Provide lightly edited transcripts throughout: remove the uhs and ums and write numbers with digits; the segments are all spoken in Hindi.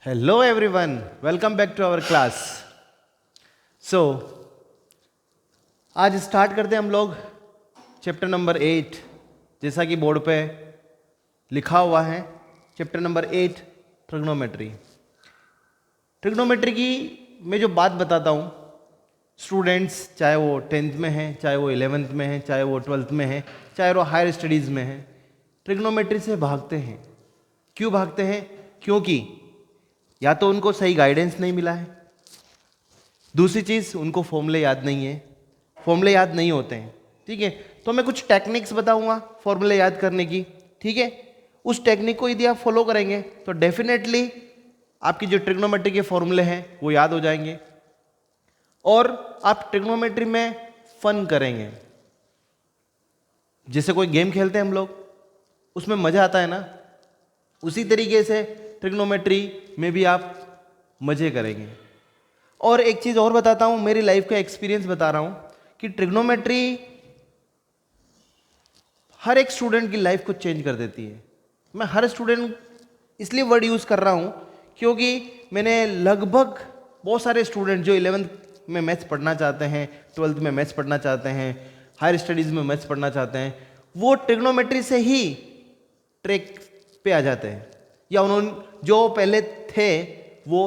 Hello everyone, welcome back to our class. So, आज स्टार्ट करते हैं हम लोग चैप्टर नंबर 8, जैसा कि बोर्ड पे लिखा हुआ है। Chapter number 8 trigonometry. ट्रिग्नोमेट्री की मैं जो बात बताता हूँ, स्टूडेंट्स चाहे वो 10th में हैं, चाहे वो 11th में हैं, चाहे वो 12th में हैं, चाहे वो हायर स्टडीज़ में हैं, ट्रिग्नोमेट्री से भागते हैं। क्यों भागते हैं? क्योंकि या तो उनको सही गाइडेंस नहीं मिला है, दूसरी चीज़ उनको फॉर्मूले याद नहीं है, फॉर्मूले याद नहीं होते हैं। ठीक है, तो मैं कुछ टेक्निक्स बताऊंगा फॉर्मूले याद करने की। ठीक है, उस टेक्निक को यदि आप फॉलो करेंगे तो डेफिनेटली आपकी जो ट्रिग्नोमेट्री के फॉर्मूले हैं वो याद हो जाएंगे और आप ट्रिग्नोमेट्री में फन करेंगे। जैसे कोई गेम खेलते हैं हम लोग, उसमें मज़ा आता है ना, उसी तरीके से ट्रिग्नोमेट्री में भी आप मज़े करेंगे। और एक चीज़ और बताता हूँ, मेरी लाइफ का एक्सपीरियंस बता रहा हूँ कि ट्रिग्नोमेट्री हर एक स्टूडेंट की लाइफ को चेंज कर देती है। मैं हर स्टूडेंट इसलिए वर्ड यूज़ कर रहा हूँ क्योंकि मैंने लगभग बहुत सारे स्टूडेंट जो 11th में मैथ्स पढ़ना चाहते हैं, 12th में मैथ्स पढ़ना चाहते हैं, हायर स्टडीज़ में मैथ्स पढ़ना चाहते हैं, वो ट्रिग्नोमेट्री से ही ट्रैक पे आ जाते हैं, या उन्होंने जो पहले थे वो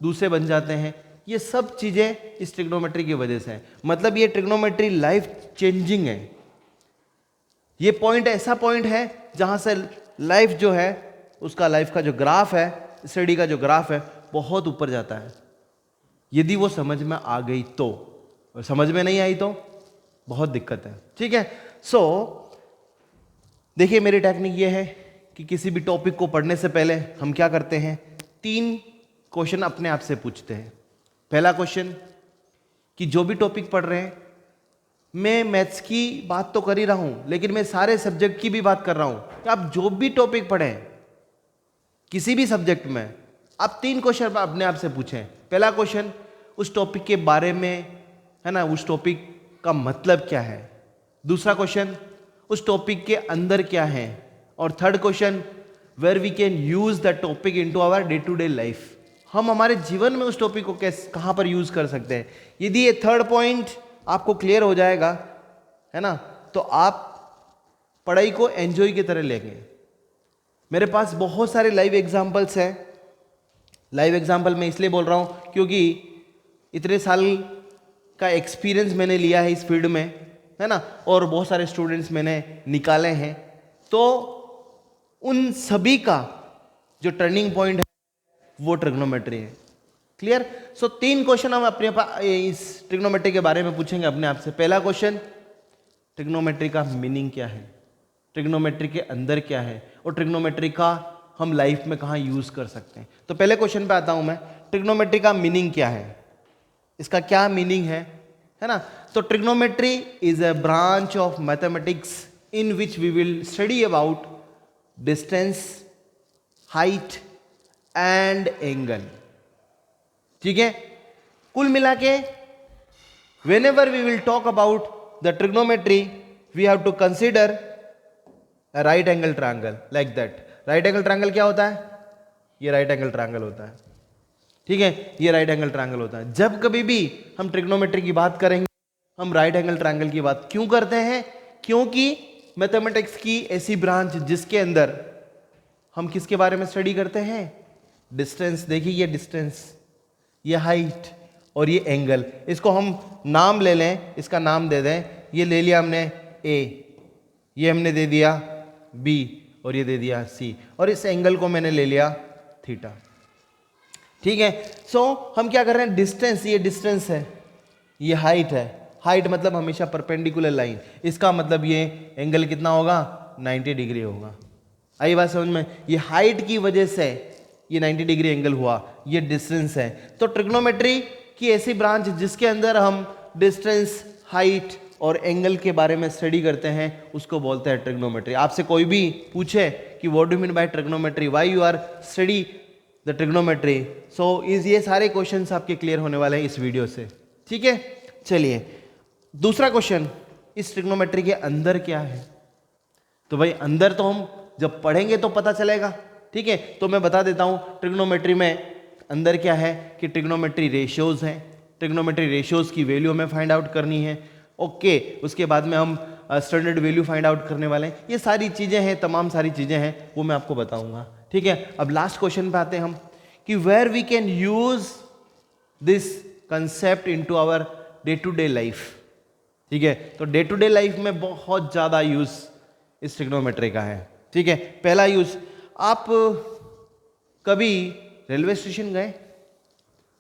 दूसरे बन जाते हैं। ये सब चीज़ें इस ट्रिग्नोमेट्री की वजह से हैं। मतलब ये ट्रिग्नोमेट्री लाइफ चेंजिंग है। ये पॉइंट ऐसा पॉइंट है जहाँ से लाइफ जो है, उसका लाइफ का जो ग्राफ है, स्टडी का जो ग्राफ है, बहुत ऊपर जाता है, यदि वो समझ में आ गई तो। और समझ में नहीं आई तो बहुत दिक्कत है। ठीक है, सो देखिए मेरी टेक्निक ये है कि किसी भी टॉपिक को पढ़ने से पहले हम क्या करते हैं, 3 क्वेश्चन अपने आप से पूछते हैं। पहला क्वेश्चन कि जो भी टॉपिक पढ़ रहे हैं, मैं मैथ्स की बात तो कर ही रहा हूं, लेकिन मैं सारे सब्जेक्ट की भी बात कर रहा हूं कि आप जो भी टॉपिक पढ़ें किसी भी सब्जेक्ट में, आप 3 क्वेश्चन अपने आप से पूछें। पहला क्वेश्चन उस टॉपिक के बारे में है ना, उस टॉपिक का मतलब क्या है। दूसरा क्वेश्चन उस टॉपिक के अंदर क्या है। और third question where we can use the topic into our day to day life, हम हमारे जीवन में उस टॉपिक को कैसे कहाँ पर यूज कर सकते हैं। यदि ये थर्ड पॉइंट आपको क्लियर हो जाएगा है ना, तो आप पढ़ाई को एंजॉय की तरह लेंगे। मेरे पास बहुत सारे लाइव एग्जाम्पल्स हैं। लाइव एग्जाम्पल मैं इसलिए बोल रहा हूँ क्योंकि इतने साल का एक्सपीरियंस मैंने लिया है इस फील्ड में, है ना, और बहुत सारे स्टूडेंट्स मैंने निकाले हैं। तो उन सभी का जो टर्निंग पॉइंट है वो ट्रिग्नोमेट्री है। क्लियर? सो 3 क्वेश्चन हम अपने इस ट्रिग्नोमेट्री के बारे में पूछेंगे अपने आप से। पहला क्वेश्चन, ट्रिग्नोमेट्री का मीनिंग क्या है, ट्रिग्नोमेट्री के अंदर क्या है, और ट्रिग्नोमेट्री का हम लाइफ में कहाँ यूज कर सकते हैं। तो पहले क्वेश्चन पे आता हूं मैं, ट्रिग्नोमेट्री का मीनिंग क्या है, इसका क्या मीनिंग है ना। तो trigonometry is a branch of mathematics in which we will study about distance, height and angle. ठीक है, कुल मिला के whenever we will talk about the trigonometry we have to consider a right angle triangle like that. right angle triangle क्या होता है? ये right angle triangle होता है। ठीक है, ये right angle triangle होता है। जब कभी भी हम ट्रिग्नोमेट्री की बात करेंगे, हम right angle triangle की बात क्यों करते हैं? क्योंकि मैथमेटिक्स की ऐसी ब्रांच जिसके अंदर हम किसके बारे में स्टडी करते हैं, डिस्टेंस। देखिए ये डिस्टेंस, ये हाइट और ये एंगल, इसको हम नाम ले लें, इसका नाम दे दें। ये ले लिया हमने ए, ये हमने दे दिया बी, और ये दे दिया सी, और इस एंगल को मैंने ले लिया थीटा। ठीक है, सो हम क्या कर रहे हैं, डिस्टेंस, ये डिस्टेंस है, ये हाइट है। हाइट मतलब हमेशा परपेंडिकुलर लाइन, इसका मतलब ये एंगल कितना होगा, 90 डिग्री होगा। आई बात समझ में? ये हाइट की वजह से ये 90 डिग्री एंगल हुआ, ये डिस्टेंस है। तो ट्रिग्नोमेट्री की ऐसी ब्रांच जिसके अंदर हम डिस्टेंस, हाइट और एंगल के बारे में स्टडी करते हैं, उसको बोलते हैं ट्रिग्नोमेट्री। आपसे कोई भी पूछे कि what do mean by trigonometry, why you are study the trigonometry, so is ये सारे क्वेश्चंस आपके क्लियर होने वाले हैं इस वीडियो से। ठीक है, चलिए दूसरा क्वेश्चन, इस ट्रिग्नोमेट्री के अंदर क्या है। तो भाई अंदर तो हम जब पढ़ेंगे तो पता चलेगा, ठीक है। तो मैं बता देता हूँ ट्रिग्नोमेट्री में अंदर क्या है कि ट्रिग्नोमेट्री रेशियोज हैं, ट्रिग्नोमेट्री रेशियोज की वैल्यू हमें फाइंड आउट करनी है। ओके, उसके बाद में हम स्टैंडर्ड वैल्यू फाइंड आउट करने वाले हैं। ये सारी चीज़ें हैं, तमाम सारी चीज़ें हैं, वो मैं आपको बताऊंगा, ठीक है। अब लास्ट क्वेश्चन पे आते हैं हम कि where we can use this concept into our day to day life, ठीक है। तो डे टू डे लाइफ में बहुत ज़्यादा यूज इस ट्रिग्नोमेट्री का है, ठीक है। पहला यूज, आप कभी रेलवे स्टेशन गए?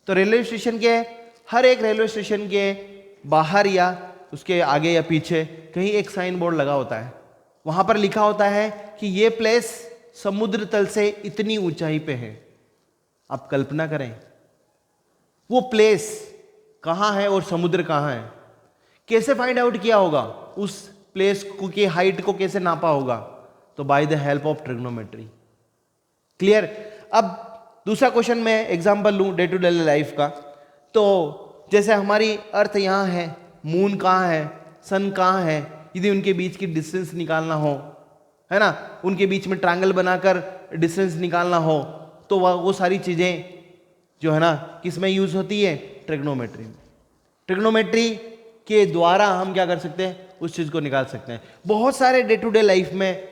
तो रेलवे स्टेशन के हर एक रेलवे स्टेशन के बाहर या उसके आगे या पीछे कहीं एक साइन बोर्ड लगा होता है, वहां पर लिखा होता है कि ये प्लेस समुद्र तल से इतनी ऊंचाई पे है। आप कल्पना करें वो प्लेस कहां है और समुद्र कहां है। कैसे फाइंड आउट किया होगा उस प्लेस को की हाइट को कैसे नापा होगा? तो by the help of trigonometry. Clear? अब दूसरा क्वेश्चन मैं एग्जांपल लूं डे टू डे लाइफ का। तो जैसे हमारी अर्थ यहां है, मून कहाँ है, सन कहाँ है, यदि उनके बीच की डिस्टेंस निकालना हो, है ना, उनके बीच में ट्रायंगल बनाकर डिस्टेंस निकालना हो, तो वो सारी चीज़ें जो है ना किस में यूज होती है? ट्रिग्नोमेट्री में। ट्रिग्नोमेट्री के द्वारा हम क्या कर सकते हैं? उस चीज़ को निकाल सकते हैं। बहुत सारे डे टू डे लाइफ में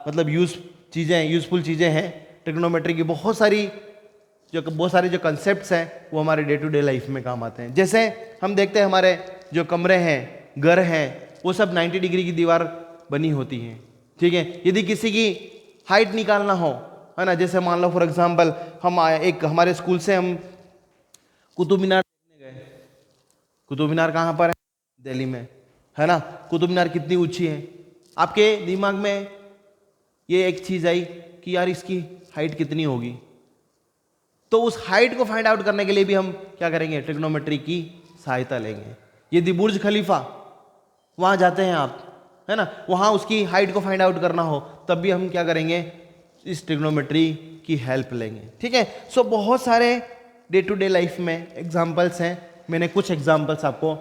मतलब यूजफुल चीज़ें हैं ट्रिग्नोमेट्री की। बहुत सारे जो कंसेप्ट्स हैं वो हमारे डे टू डे लाइफ में काम आते हैं। जैसे हम देखते हैं हमारे जो कमरे हैं, घर हैं, वो सब 90 डिग्री की दीवार बनी होती हैं, ठीक है। यदि किसी की हाइट निकालना हो, है ना, जैसे मान लो फॉर एग्जांपल हमारे स्कूल से हम कुतुब मीनार देखने गए। कुतुब मीनार कहाँ पर है? दिल्ली में, है ना। कुतुब मीनार कितनी ऊंची है? आपके दिमाग में ये एक चीज़ आई कि यार इसकी हाइट कितनी होगी। तो उस हाइट को फाइंड आउट करने के लिए भी हम क्या करेंगे? ट्रिग्नोमेट्री की सहायता लेंगे। यदि बुर्ज खलीफा वहां जाते हैं आप, है ना, वहां उसकी हाइट को फाइंड आउट करना हो, तब भी हम क्या करेंगे? इस ट्रिग्नोमेट्री की हेल्प लेंगे, ठीक है। सो बहुत सारे डे टू डे लाइफ में एग्जाम्पल्स हैं, मैंने कुछ एग्जाम्पल्स आपको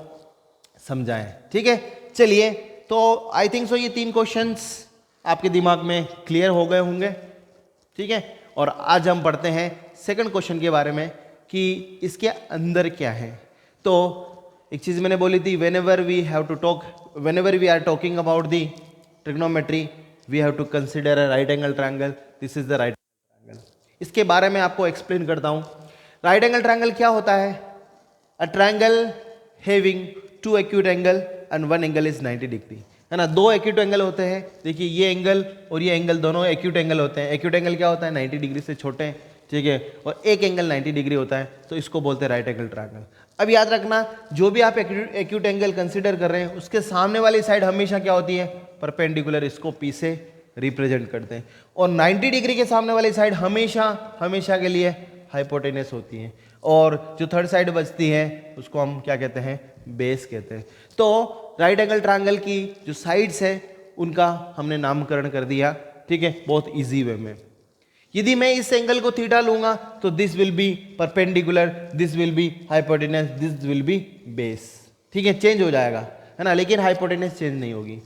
समझाए, ठीक है। चलिए, तो आई थिंक सो ये 3 क्वेश्चंस आपके दिमाग में क्लियर हो गए होंगे, ठीक है। और आज हम पढ़ते हैं सेकंड क्वेश्चन के बारे में कि इसके अंदर क्या है। तो एक चीज मैंने बोली थी, whenever we are talking about the trigonometry we have to consider a right angle triangle. This is the right triangle. इसके बारे में आपको एक्सप्लेन करता हूं। राइट एंगल ट्रायंगल क्या होता है? A triangle having 2 acute angle and 1 angle is 90 degree, है ना। 2 एक्यूट एंगल होते हैं, देखिए ये एंगल और ये एंगल दोनों एक्यूट एंगल होते हैं। एक्यूट एंगल क्या होता है? 90 डिग्री से छोटे, ठीक है। और एक एंगल 90 डिग्री होता है, तो इसको बोलते हैं राइट एंगल ट्रायंगल। अब याद रखना, जो भी आप एक्यूट एंगल कंसीडर कर रहे हैं उसके सामने वाली साइड हमेशा क्या होती है? परपेंडिकुलर। इसको पी से रिप्रेजेंट करते हैं। और 90 डिग्री के सामने वाली साइड हमेशा के लिए हाइपोटेनस होती है। और जो थर्ड साइड बचती है उसको हम क्या कहते हैं? बेस कहते हैं। तो राइट एंगल ट्रायंगल की जो साइड्स है उनका हमने नामकरण कर दिया, ठीक है, बहुत इजी वे में। यदि मैं इस एंगल को थीटा लूंगा तो this will be perpendicular, this will be hypotenuse, this will be base, ठीक है, चेंज हो जाएगा, है ना, लेकिन हाइपोटेनस चेंज नहीं होगी।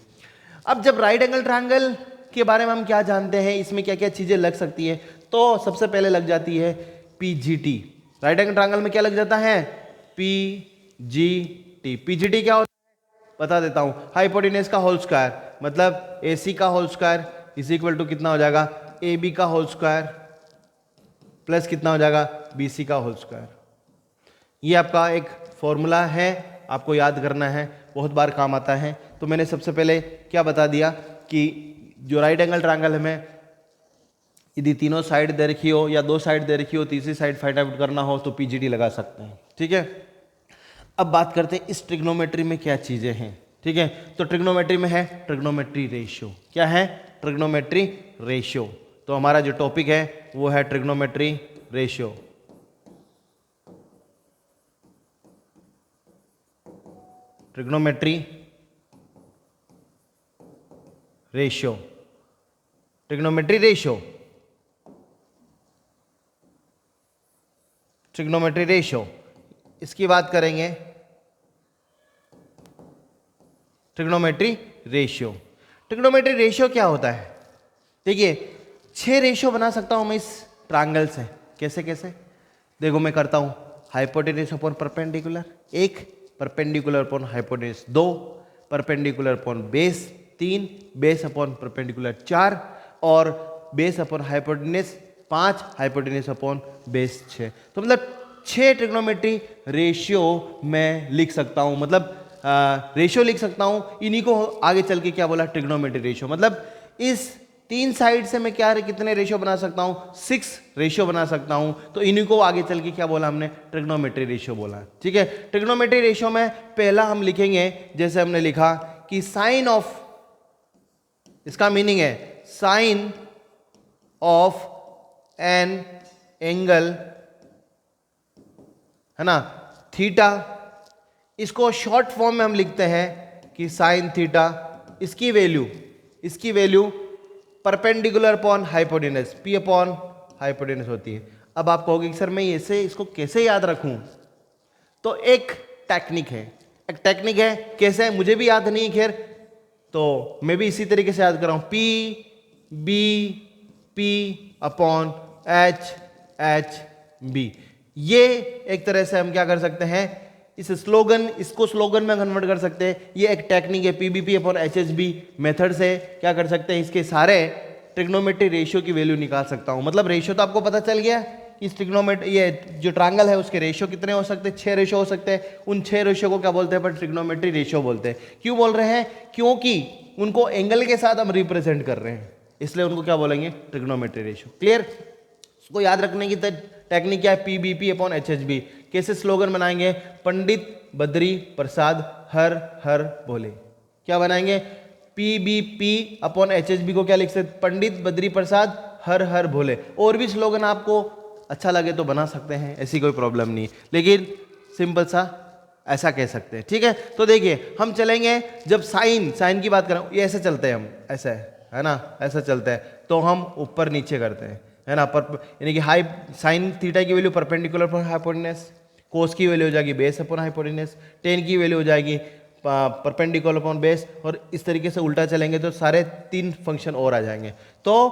अब जब राइट एंगल ट्रायंगल के बारे में हम क्या जानते हैं, इसमें क्या क्या चीजें लग सकती है, तो सबसे पहले लग जाती है पीजीटी। राइट एंगल ट्रायंगल में क्या लग जाता है? पीजीटी। पीजीटी क्या होता है बता देता हूं, हाइपोटेनस का होल स्क्वायर, मतलब एसी का whole square is equal to कितना हो जाएगा? ए बी का होल स्क्वायर प्लस कितना हो जाएगा? बी सी का होल स्क्वायर। ये आपका एक फॉर्मूला है, आपको याद करना है, बहुत बार काम आता है। तो मैंने सबसे पहले क्या बता दिया कि जो राइट एंगल ट्रायंगल में यदि तीनों साइड दे रखी हो या 2 साइड दे रखी हो, तीसरी साइड फाइंड आउट करना हो तो पीजीटी लगा सकते हैं, ठीक है। अब बात करते हैं इस ट्रिग्नोमेट्री में क्या चीजें हैं, ठीक है। तो ट्रिग्नोमेट्री में है ट्रिग्नोमेट्री रेशियो। क्या है? Trigonometry ratio. तो हमारा जो टॉपिक है वो है trigonometry ratio. Trigonometry ratio, trigonometry ratio, trigonometry ratio, इसकी बात करेंगे। ट्रिग्नोमेट्री रेशियो, ट्रिग्नोमेट्री रेशियो क्या होता है? देखिए, 6 रेशियो बना सकता हूँ मैं इस ट्रायंगल से। कैसे कैसे देखो मैं करता हूँ, hypotenuse upon perpendicular 1, perpendicular upon hypotenuse 2, perpendicular upon base 3, base upon perpendicular 4 और base upon hypotenuse 5, hypotenuse upon base 6। तो मतलब 6 ट्रिग्नोमेट्री रेशियो मैं लिख सकता हूँ, मतलब रेशियो लिख सकता हूँ। इन्हीं को आगे चल के क्या बोला, ट्रिग्नोमेट्री रेशियो। मतलब इस 3 साइड से मैं क्या कितने रेशियो बना सकता हूँ, 6 रेशियो बना सकता हूँ। तो इन्हीं को आगे चल के क्या बोला हमने, ट्रिग्नोमेट्री रेशियो बोला। ठीक है, ट्रिग्नोमेट्री रेशियो में पहला हम लिखेंगे, जैसे हमने लिखा कि साइन ऑफ, इसका मीनिंग है साइन ऑफ एन एंगल, है ना, थीटा। इसको शॉर्ट फॉर्म में हम लिखते हैं कि साइन थीटा। इसकी value perpendicular upon hypotenuse, P upon hypotenuse होती है। अब आप कहोगे कि सर मैं ऐसे इसको कैसे याद रखूं, तो एक टेक्निक है, कैसे मुझे भी याद नहीं है, खैर तो मैं भी इसी तरीके से याद कर रहा हूं, पी अपॉन एच बी। ये एक तरह से हम क्या कर सकते हैं, इसको स्लोगन में कन्वर्ट कर सकते हैं। ये एक टेक्निक है, पीबीपी अपॉन एचएचबी मेथड से क्या कर सकते हैं, इसके सारे ट्रिग्नोमेट्री रेशियो की वैल्यू निकाल सकता हूं। मतलब रेशियो तो आपको पता चल गया, इस ट्रिग्नोमेट्री, ये जो ट्रायंगल है उसके रेशियो कितने हो सकते हैं, 6 रेशियो हो सकते हैं। उन 6 रेशियो को क्या बोलते हैं, पर ट्रिग्नोमेट्री रेशियो बोलते हैं। क्यों बोल रहे हैं, क्योंकि उनको एंगल के साथ हम रिप्रेजेंट कर रहे हैं, इसलिए उनको क्या बोलेंगे, ट्रिग्नोमेट्री रेशियो। क्लियर। उसको याद रखने की टेक्निक क्या है, पीबीपी अपॉन एचएचबी। कैसे स्लोगन बनाएंगे, पंडित बद्री प्रसाद हर हर बोले। क्या बनाएंगे, पीबीपी अपॉन एचएचबी को क्या लिख सकते, पंडित बद्री प्रसाद हर हर भोले। और भी स्लोगन आपको अच्छा लगे तो बना सकते हैं, ऐसी कोई प्रॉब्लम नहीं, लेकिन सिंपल सा ऐसा कह सकते हैं। ठीक है, तो देखिए हम चलेंगे, जब साइन की बात करें, ये ऐसे चलते हैं हम, ऐसे है ना, ऐसा चलता है, तो हम ऊपर नीचे करते हैं, है ना, यानी कि हाई साइन थीटा की वैल्यू परपेंडिकुलर अपॉन हाइपोटेन्यूज, कोस की वैल्यू हो जाएगी बेस अपॉन हाइपोटेन्यूज, टेन की वैल्यू हो जाएगी परपेंडिकुलर अपॉन बेस, और इस तरीके से उल्टा चलेंगे तो सारे 3 फंक्शन और आ जाएंगे। तो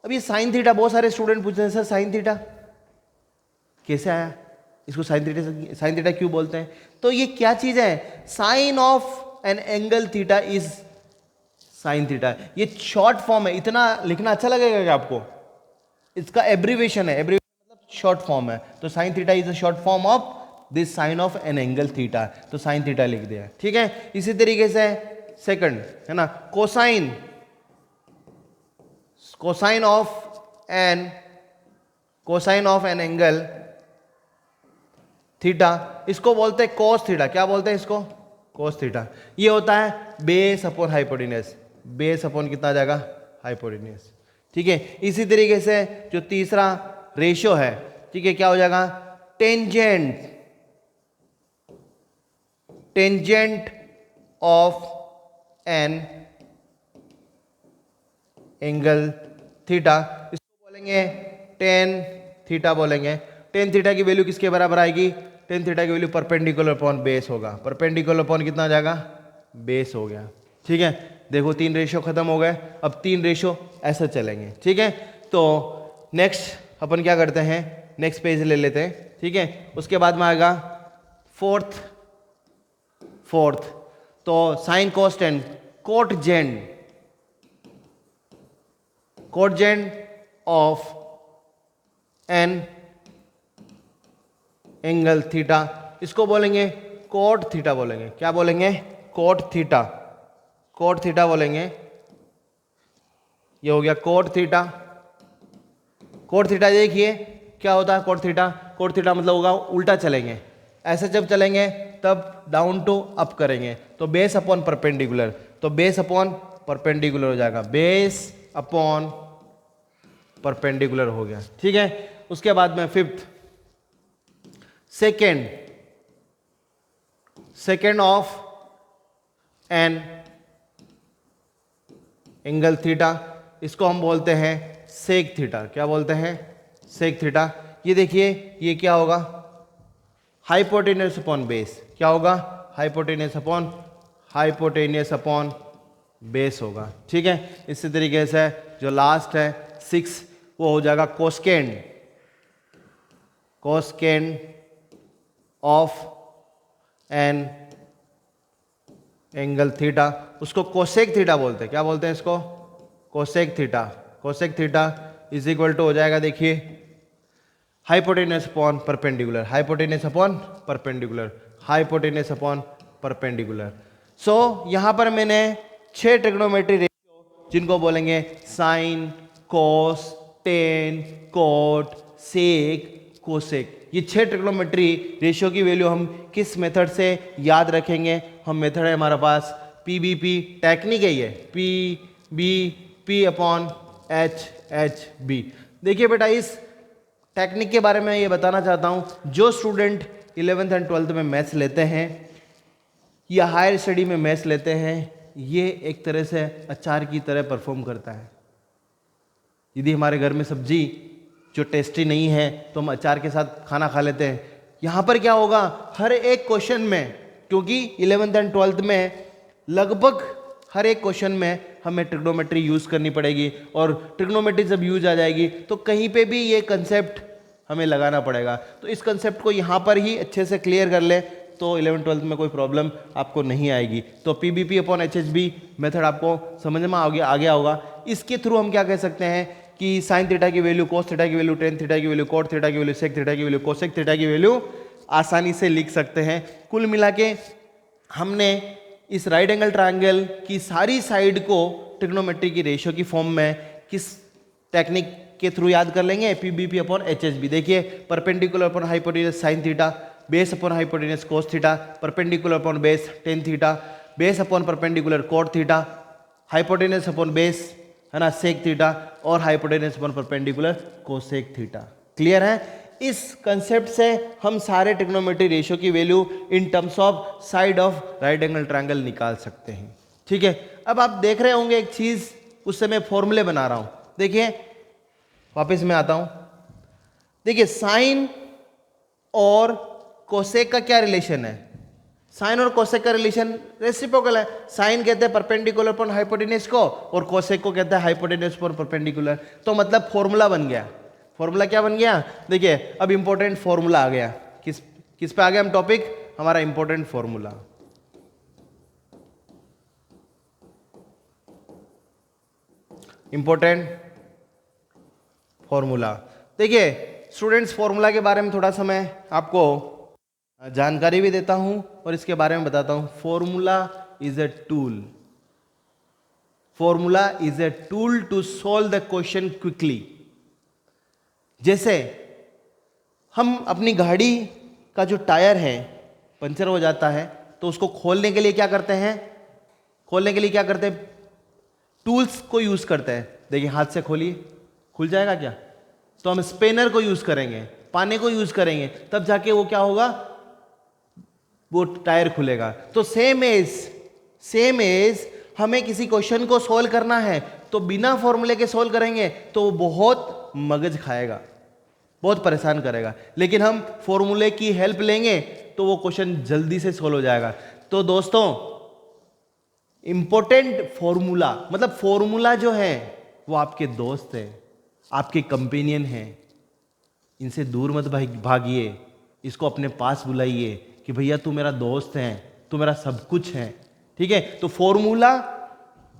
अब ये साइन थीटा, बहुत सारे स्टूडेंट पूछते हैं सर साइन थीटा कैसे आया, इसको साइन थीटा क्यों बोलते हैं। तो ये क्या चीज है, sine of an angle theta is sine theta. ये शॉर्ट फॉर्म है, इतना लिखना अच्छा लगेगा क्या आपको, इसका एब्रीवेशन है, एब्रीवेशन मतलब शॉर्ट फॉर्म है। तो sine theta is a short form of this sine of an angle theta, तो साइन थीटा लिख दिया। ठीक है, इसी तरीके से सेकंड है ना, cosine of an angle theta, इसको बोलते हैं कोस थीटा। क्या बोलते हैं इसको, कोस थीटा। ये होता है base upon hypotenuse, base upon कितना आ जाएगा, हाइपोटेन्यूज। ठीक है, इसी तरीके से जो तीसरा रेशियो है, ठीक है, क्या हो जाएगा, tangent of an angle theta, इसको बोलेंगे टेन थीटा बोलेंगे। टेन थीटा की वैल्यू किसके बराबर आएगी, टेन थीटा की वैल्यू परपेंडिकुलर अपॉन बेस होगा, परपेंडिकुलर अपॉन कितना आ जाएगा, बेस हो गया। ठीक है, देखो 3 रेशियो खत्म हो गए, अब 3 रेशियो ऐसे चलेंगे। ठीक है, तो नेक्स्ट अपन क्या करते हैं, नेक्स्ट पेज ले लेते हैं। ठीक है, उसके बाद में आएगा फोर्थ, तो sine cotangent cotangent of an angle theta, इसको बोलेंगे कोट थीटा बोलेंगे। क्या बोलेंगे, कोट थीटा बोलेंगे। ये हो गया कोट थीटा। देखिए क्या होता है कोट थीटा मतलब होगा उल्टा चलेंगे, ऐसे जब चलेंगे तब डाउन टू अप करेंगे, तो बेस अपॉन परपेंडिकुलर, तो बेस अपॉन परपेंडिकुलर हो जाएगा, बेस अपॉन परपेंडिकुलर हो गया। ठीक है, उसके बाद में fifth, second of an angle theta, इसको हम बोलते हैं सेक थीटा। क्या बोलते हैं, सेक थीटा। ये देखिए ये क्या होगा, हाइपोटेन्यूज अपॉन बेस। क्या होगा, हाइपोटेन्यूज अपॉन बेस होगा। ठीक है, इसी तरीके से जो लास्ट है 6, वो हो जाएगा cosecant of an angle theta, उसको कोसेक थीटा बोलते हैं। क्या बोलते हैं इसको? Cosec theta. Cosec theta is equal to हो जाएगा, देखिए, hypotenuse upon perpendicular, hypotenuse upon perpendicular, hypotenuse upon perpendicular. So यहां पर मैंने 6 ट्रिग्नोमेट्री रेशियो, जिनको बोलेंगे sine, cos, tan, cot, sec, cosec, ये 6 ट्रिग्नोमेट्री रेशियो की वैल्यू हम किस मेथड से याद रखेंगे? हम मेथड है हमारे पास PBP, टेक्निक है ये, PBP अपॉन HHB। देखिए बेटा, इस टेक्निक के बारे में ये बताना चाहता हूं, जो स्टूडेंट 11th एंड 12th में मैथ्स लेते हैं या हायर स्टडी में मैथ्स लेते हैं, ये एक तरह से अचार की तरह परफॉर्म करता है। यदि हमारे घर में सब्जी जो टेस्टी नहीं है तो हम अचार के साथ खाना खा लेते हैं। यहाँ पर क्या होगा, हर एक क्वेश्चन में, क्योंकि 11th एंड 12th में लगभग हर एक क्वेश्चन में हमें ट्रिग्नोमेट्री यूज़ करनी पड़ेगी, और ट्रिग्नोमेट्री जब यूज आ जाएगी तो कहीं पे भी ये कंसेप्ट हमें लगाना पड़ेगा। तो इस कंसेप्ट को यहाँ पर ही अच्छे से क्लियर कर ले तो 11th 12th में कोई प्रॉब्लम आपको नहीं आएगी। तो PBP अपॉन HHB मेथड आपको समझ में आ गया होगा। इसके थ्रू हम क्या कह सकते हैं कि साइन थीटा की वैल्यू, कोस थीटा की वैल्यू, टेन थीटा की वैल्यू, कोट थीटा की वैल्यू, सेक थीटा की वैल्यू, कोसेक थीटा की वैल्यू आसानी से लिख सकते हैं। कुल मिला के हमने इस राइट एंगल ट्रायंगल की सारी साइड को ट्रिग्नोमेट्री की रेशियो की फॉर्म में किस टेक्निक के थ्रू याद कर लेंगे? PBP upon HHB। देखिए, perpendicular upon hypotenuse sine theta, base upon hypotenuse cos theta, perpendicular upon base tan theta, base upon perpendicular cot theta, hypotenuse upon base है ना सेक थीटा, और hypotenuse upon perpendicular cosec theta. Clear है? इस कंसेप्ट से हम सारे ट्रिग्नोमेट्री रेशियो की value in terms of side of right angle triangle निकाल सकते हैं। ठीक है, अब आप देख रहे होंगे एक चीज, उससे मैं फॉर्मूले बना रहा हूं। देखिए, वापस मैं आता हूं। देखिए, साइन और कोसेक का क्या रिलेशन है? साइन और कोसेक का रिलेशन रेसिप्रोकल है। साइन कहते हैं परपेंडिकुलर अपॉन हाइपोटेनस को, और कोसेक को कहते हैं हाइपोटेनस अपॉन परपेंडिकुलर। तो मतलब फॉर्मूला बन गया। फॉर्मूला क्या बन गया? देखिए, अब इंपॉर्टेंट फॉर्मूला आ गया। किस पे आ गया हम टॉपिक? हमारा इंपॉर्टेंट फॉर्मूला। Important formula. देखिए स्टूडेंट्स, फॉर्मूला के बारे में थोड़ा सा मैं आपको जानकारी भी देता हूं और इसके बारे में बताता हूं। Formula is a tool. Formula is a tool to solve the question quickly. जैसे हम अपनी गाड़ी का जो टायर है पंचर हो जाता है, तो उसको खोलने के लिए क्या करते हैं? खोलने के लिए क्या करते हैं? टूल्स को यूज करते हैं। देखिए, हाथ से खोलिए, खुल जाएगा क्या? तो हम स्पेनर को यूज करेंगे, पाने को यूज करेंगे, तब जाके वो क्या होगा? वो टायर खुलेगा। तो सेम एज हमें किसी क्वेश्चन को सोल्व करना है तो बिना फॉर्मूले के सोल्व करेंगे तो वो बहुत मगज खाएगा, बहुत परेशान करेगा। लेकिन हम फॉर्मूले की हेल्प लेंगे तो वो क्वेश्चन जल्दी से सोल्व हो जाएगा। तो दोस्तों, इंपॉर्टेंट फॉर्मूला मतलब फॉर्मूला जो है वो आपके दोस्त है, आपके कंपेनियन है। इनसे दूर मत भागिए, इसको अपने पास बुलाइए कि भैया तू मेरा दोस्त है, तू मेरा सब कुछ है। ठीक है, तो फॉर्मूला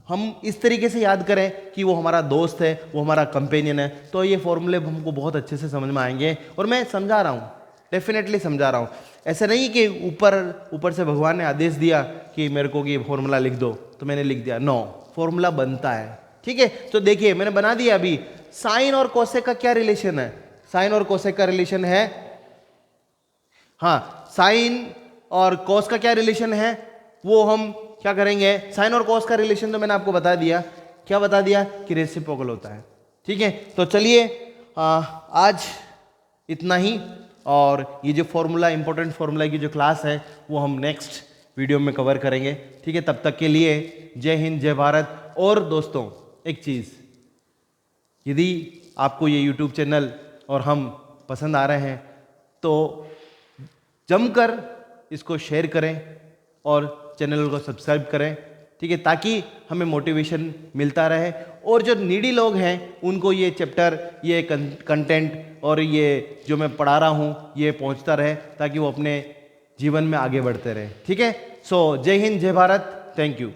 हम इस तरीके से याद करें कि वो हमारा दोस्त है, वो हमारा कंपेनियन है, तो ये फॉर्मूले हमको बहुत अच्छे से समझ में आएंगे। और मैं समझा रहा हूँ, डेफिनेटली समझा रहा हूँ। ऐसा नहीं कि ऊपर से भगवान ने आदेश दिया कि मेरे को ये फॉर्मूला लिख दो तो मैंने लिख दिया। नो, फॉर्मूला बनता है। ठीक है, तो देखिए मैंने बना दिया। अभी साइन और कोसेक का क्या रिलेशन है? साइन और कोसेक का रिलेशन है, हाँ, साइन और कोस का क्या रिलेशन है वो हम क्या करेंगे? साइन और कोस का रिलेशन तो मैंने आपको बता दिया। क्या बता दिया? कि रेसिप्रोकल होता है। ठीक है, तो चलिए आज इतना ही, और ये जो फॉर्मूला, इंपॉर्टेंट फॉर्मूला की जो क्लास है वो हम नेक्स्ट वीडियो में कवर करेंगे। ठीक है, तब तक के लिए जय हिंद, जय भारत। और दोस्तों, एक चीज़, यदि आपको ये YouTube चैनल और हम पसंद आ रहे हैं तो जमकर इसको शेयर करें और चैनल को सब्सक्राइब करें। ठीक है, ताकि हमें मोटिवेशन मिलता रहे और जो नीडी लोग हैं उनको ये चैप्टर, ये कंटेंट और ये जो मैं पढ़ा रहा हूँ ये पहुँचता रहे, ताकि वो अपने जीवन में आगे बढ़ते रहे। ठीक है, सो जय हिंद, जय भारत, थैंक यू।